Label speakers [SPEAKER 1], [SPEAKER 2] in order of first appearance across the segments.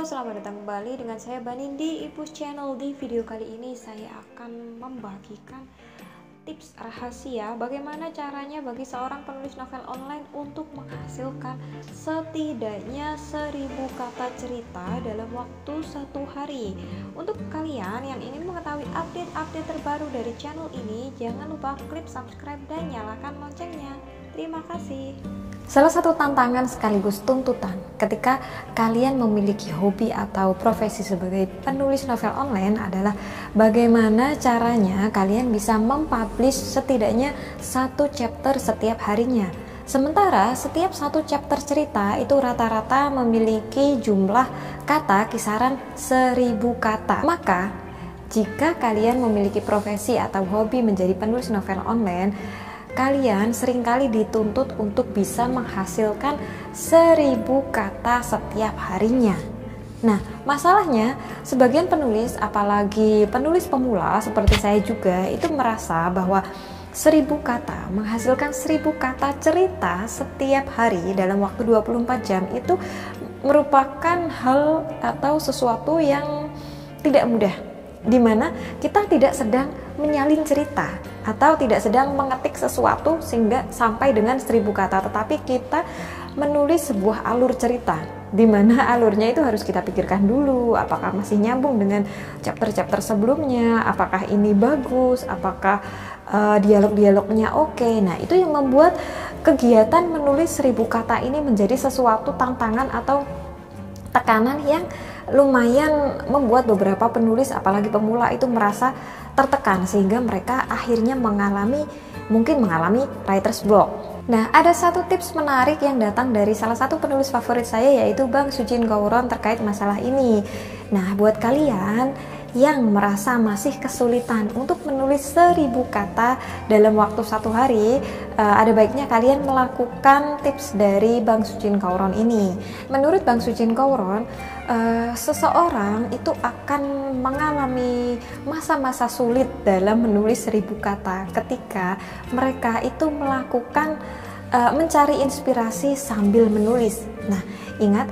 [SPEAKER 1] selamat datang kembali dengan saya Banin di Ipus Channel. Di video kali ini saya akan membagikan tips rahasia bagaimana caranya bagi seorang penulis novel online untuk menghasilkan setidaknya 1000 kata cerita dalam waktu 1 hari. Untuk kalian yang ingin mengetahui update-update terbaru dari channel ini, jangan lupa klik subscribe dan nyalakan loncengnya. Terima kasih. Salah satu tantangan sekaligus tuntutan ketika kalian memiliki hobi atau profesi sebagai penulis novel online adalah bagaimana caranya kalian bisa mempublish setidaknya 1 chapter setiap harinya. Sementara setiap 1 chapter cerita itu rata-rata memiliki jumlah kata kisaran 1000 kata. Maka jika kalian memiliki profesi atau hobi menjadi penulis novel online, kalian seringkali dituntut untuk bisa menghasilkan 1000 kata setiap harinya. Nah, masalahnya sebagian penulis, apalagi penulis pemula seperti saya juga, itu merasa bahwa 1000 kata, menghasilkan 1000 kata cerita setiap hari dalam waktu 24 jam itu merupakan hal atau sesuatu yang tidak mudah, dimana kita tidak sedang menyalin cerita atau tidak sedang mengetik sesuatu sehingga sampai dengan 1000 kata, tetapi kita menulis sebuah alur cerita di mana alurnya itu harus kita pikirkan dulu, apakah masih nyambung dengan chapter-chapter sebelumnya, apakah ini bagus, apakah dialog-dialognya oke. Nah, itu yang membuat kegiatan menulis 1000 kata ini menjadi sesuatu tantangan atau tekanan yang lumayan membuat beberapa penulis, apalagi pemula, itu merasa tertekan sehingga mereka akhirnya mungkin mengalami writer's block. Nah, ada satu tips menarik yang datang dari salah satu penulis favorit saya, yaitu Bang Sujin Gauron, terkait masalah ini. Nah, buat kalian yang merasa masih kesulitan untuk menulis 1000 kata dalam waktu 1 hari, ada baiknya kalian melakukan tips dari Bang Sujin Gauron ini. Menurut Bang Sujin Gauron, seseorang itu akan mengalami masa-masa sulit dalam menulis 1000 kata ketika mereka itu melakukan mencari inspirasi sambil menulis. Nah, ingat,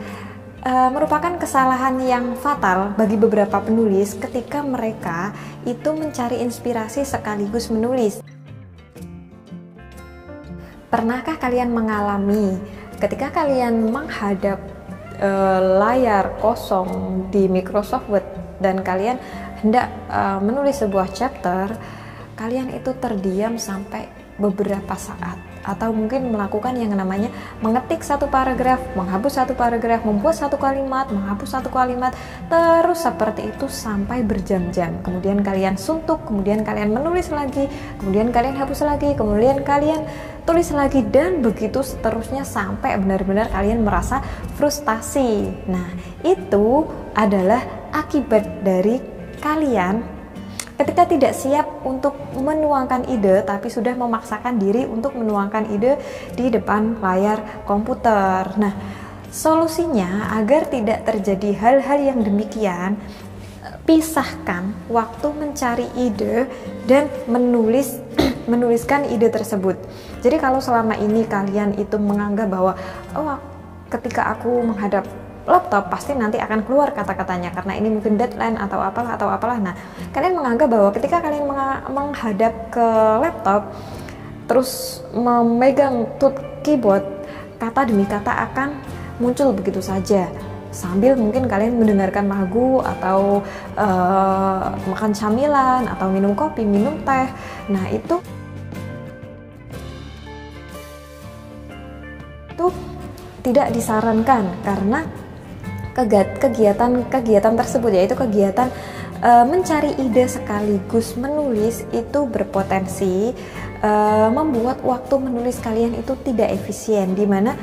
[SPEAKER 1] merupakan kesalahan yang fatal bagi beberapa penulis ketika mereka itu mencari inspirasi sekaligus menulis. Pernahkah kalian mengalami ketika kalian menghadap layar kosong di Microsoft Word dan kalian hendak menulis sebuah chapter, kalian itu terdiam sampai beberapa saat, atau mungkin melakukan yang namanya mengetik 1 paragraf, menghapus 1 paragraf, membuat 1 kalimat, menghapus 1 kalimat, terus seperti itu sampai berjam-jam. Kemudian kalian suntuk, kemudian kalian menulis lagi, kemudian kalian hapus lagi, kemudian kalian tulis lagi, dan begitu seterusnya sampai benar-benar kalian merasa frustasi. Nah, itu adalah akibat dari kalian ketika tidak siap untuk menuangkan ide, tapi sudah memaksakan diri untuk menuangkan ide di depan layar komputer. Nah, solusinya agar tidak terjadi hal-hal yang demikian, pisahkan waktu mencari ide dan menuliskan ide tersebut. Jadi kalau selama ini kalian itu menganggap bahwa ketika aku menghadap laptop pasti nanti akan keluar kata-katanya karena ini mungkin deadline atau apalah. Nah, kalian menganggap bahwa ketika kalian menghadap ke laptop terus memegang keyboard, kata demi kata akan muncul begitu saja sambil mungkin kalian mendengarkan lagu atau makan camilan atau minum kopi, minum teh. Nah, itu tidak disarankan karena kegiatan tersebut, yaitu kegiatan mencari ide sekaligus menulis, itu berpotensi membuat waktu menulis kalian itu tidak efisien, dimana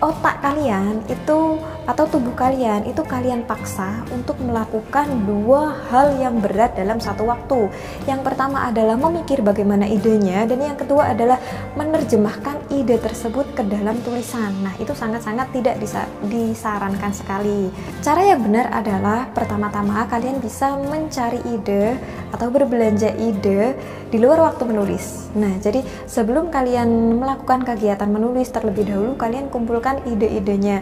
[SPEAKER 1] otak kalian itu atau tubuh kalian itu kalian paksa untuk melakukan 2 hal yang berat dalam satu waktu. Yang pertama adalah memikir bagaimana idenya, dan yang kedua adalah menerjemahkan ide tersebut ke dalam tulisan. Nah, itu sangat-sangat tidak disarankan sekali. Cara yang benar adalah pertama-tama kalian bisa mencari ide atau berbelanja ide di luar waktu menulis. Nah, jadi sebelum kalian melakukan kegiatan menulis, terlebih dahulu kalian kumpulkan ide-idenya.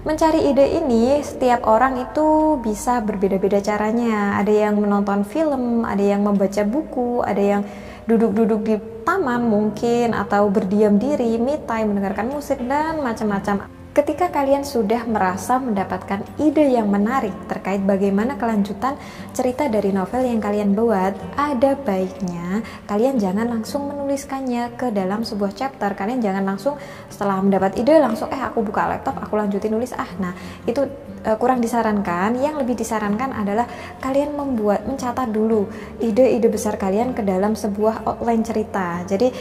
[SPEAKER 1] Mencari ide ini setiap orang itu bisa berbeda-beda caranya. Ada yang menonton film, ada yang membaca buku, ada yang duduk-duduk di taman mungkin, atau berdiam diri, me time, mendengarkan musik, dan macam-macam. Ketika kalian sudah merasa mendapatkan ide yang menarik terkait bagaimana kelanjutan cerita dari novel yang kalian buat, ada baiknya kalian jangan langsung menuliskannya ke dalam sebuah chapter. Kalian jangan langsung setelah mendapat ide langsung aku buka laptop, aku lanjutin nulis. Nah, itu kurang disarankan. Yang lebih disarankan adalah kalian mencatat dulu ide-ide besar kalian ke dalam sebuah outline cerita. Jadi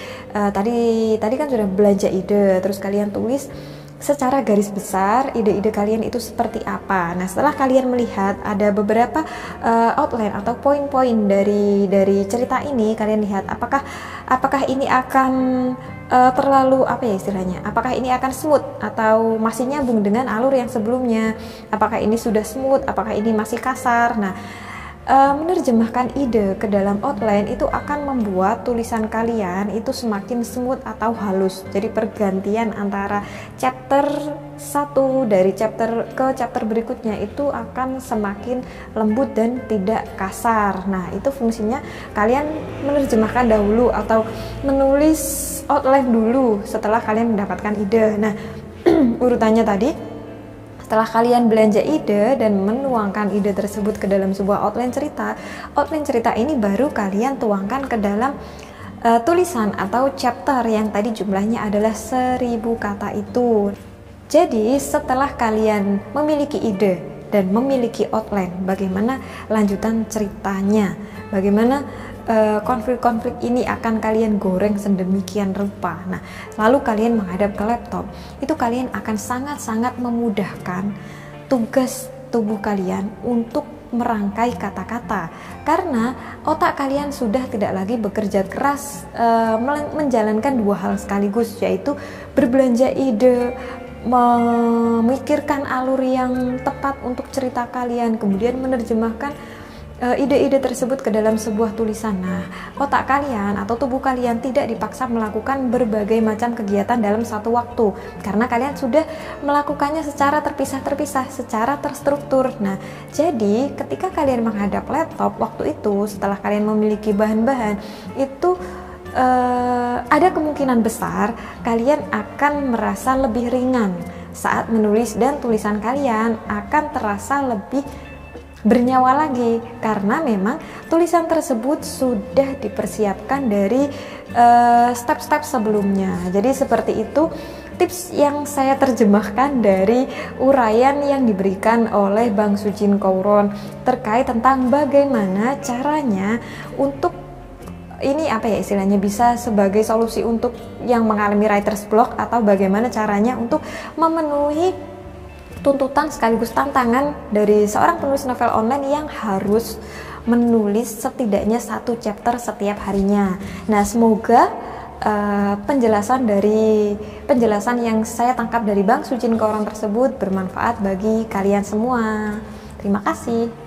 [SPEAKER 1] tadi kan sudah belanja ide, terus kalian tulis secara garis besar ide-ide kalian itu seperti apa. Nah, setelah kalian melihat ada beberapa outline atau poin-poin dari cerita ini, kalian lihat apakah ini akan terlalu apa ya istilahnya, apakah ini akan smooth atau masih nyambung dengan alur yang sebelumnya, apakah ini sudah smooth, apakah ini masih kasar. Nah, menerjemahkan ide ke dalam outline itu akan membuat tulisan kalian itu semakin smooth atau halus. Jadi pergantian antara chapter 1 dari chapter ke chapter berikutnya itu akan semakin lembut dan tidak kasar. Nah, itu fungsinya kalian menerjemahkan dahulu atau menulis outline dulu setelah kalian mendapatkan ide. Nah, urutannya tadi, setelah kalian belanja ide dan menuangkan ide tersebut ke dalam sebuah outline cerita ini baru kalian tuangkan ke dalam tulisan atau chapter yang tadi jumlahnya adalah 1000 kata itu. Jadi setelah kalian memiliki ide dan memiliki outline, bagaimana lanjutan ceritanya, bagaimana konflik-konflik ini akan kalian goreng sedemikian rupa. Nah, lalu kalian menghadap ke laptop, itu kalian akan sangat-sangat memudahkan tugas tubuh kalian untuk merangkai kata-kata, karena otak kalian sudah tidak lagi bekerja keras menjalankan dua hal sekaligus, yaitu berbelanja ide, memikirkan alur yang tepat untuk cerita kalian, kemudian menerjemahkan ide-ide tersebut ke dalam sebuah tulisan. Nah, otak kalian atau tubuh kalian tidak dipaksa melakukan berbagai macam kegiatan dalam satu waktu, karena kalian sudah melakukannya secara terpisah-terpisah, secara terstruktur. Nah, jadi ketika kalian menghadap laptop waktu itu, setelah kalian memiliki bahan-bahan itu, ada kemungkinan besar kalian akan merasa lebih ringan saat menulis, dan tulisan kalian akan terasa lebih bernyawa lagi, karena memang tulisan tersebut sudah dipersiapkan dari step-step sebelumnya. Jadi seperti itu tips yang saya terjemahkan dari uraian yang diberikan oleh Bang Sujin Kouron terkait tentang bagaimana caranya untuk ini apa ya istilahnya, bisa sebagai solusi untuk yang mengalami writer's block, atau bagaimana caranya untuk memenuhi tuntutan sekaligus tantangan dari seorang penulis novel online yang harus menulis setidaknya 1 chapter setiap harinya. Nah, semoga penjelasan yang saya tangkap dari Bang Sujin Kouron tersebut bermanfaat bagi kalian semua. Terima kasih.